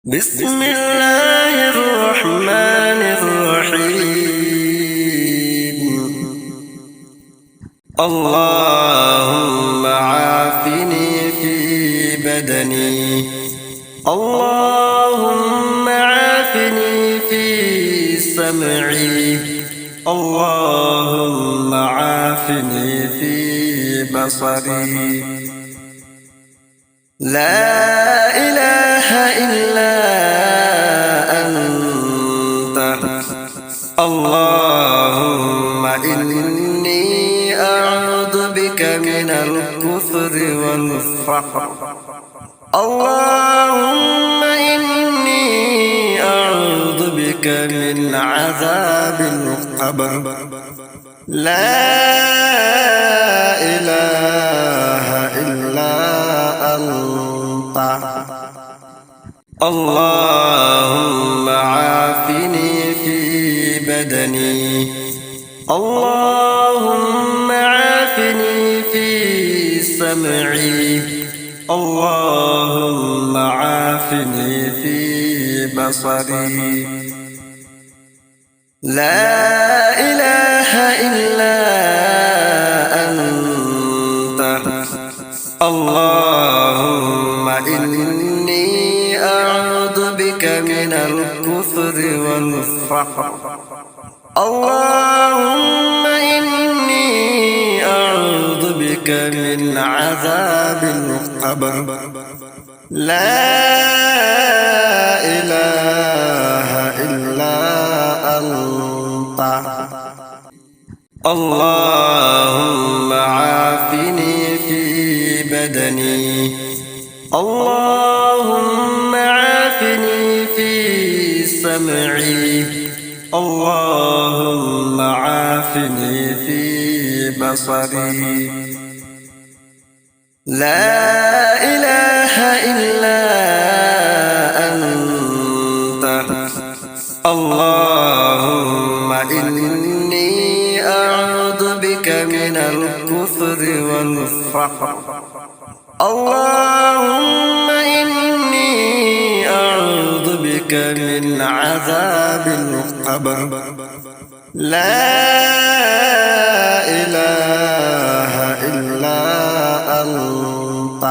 بسم الله الرحمن الرحيم. اللهم عافني في بدني، اللهم عافني في سمعي، اللهم عافني في بصري. لا إله إلا أنت، اللهم إني أعوذ بك من الكفر والفقر، اللهم إني أعوذ بك من عذاب القبر. لا إله إلا أنت، اللهم عافني في بدني، اللهم عافني في سمعي، اللهم عافني في بصري. لا إله إلا أنت، اللهم إني أعوذ بك من الكفر والفقر، اللهم إني أعوذ بك من عذاب القبر. لا إله إلا أنت، اللهم عافني في بدني، اللهم عافني في سمعي، اللهم عافني في بصري. لا إله إلا أنت، اللهم إني أعوذ بك من الكفر والفقر، اللهم إني أعوذ بك من عذاب القبر. لا إله إلا أنت.